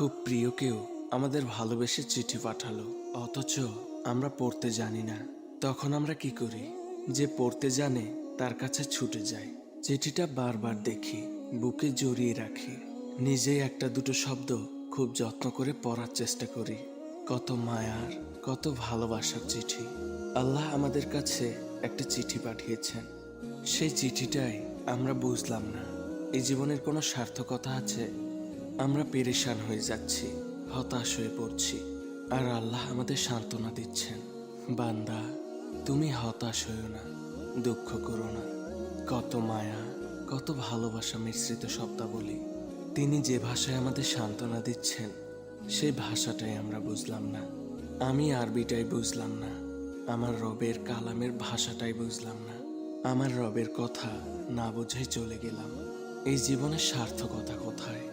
খুব প্রিয় কেউ আমাদের ভালোবেসে চিঠি পাঠালো, অথচ আমরা পড়তে জানি না। তখন আমরা কি করি? যে পড়তে জানে তার কাছে ছুটে যাই, চিঠিটা বারবার দেখি, বুকে জড়িয়ে রাখি, নিজেই একটা দুটো শব্দ খুব যত্ন করে পড়ার চেষ্টা করি। কত মায়ার, কত ভালোবাসার চিঠি। আল্লাহ আমাদের কাছে একটা চিঠি পাঠিয়েছেন। সেই চিঠিটাই আমরা বুঝলাম না এই জীবনের কোনো সার্থকতা আছে। আমরা পেরেশান হয়ে যাচ্ছি, হতাশ হয়ে পড়ছি, আর আল্লাহ আমাদের সান্ত্বনা দিচ্ছেন, বান্দা তুমি হতাশ হইও না, দুঃখ করো না। কত মায়া, কত ভালোবাসা মিশ্রিত শব্দাবলী। তিনি যে ভাষায় আমাদের সান্ত্বনা দিচ্ছেন সেই ভাষাটাই আমরা বুঝলাম না। আমি আরবিটাই বুঝলাম না, আমার রবের কালামের ভাষাটাই বুঝলাম না। আমার রবের কথা না বুঝেই চলে গেলাম। এই জীবনের সার্থকতা কোথায়?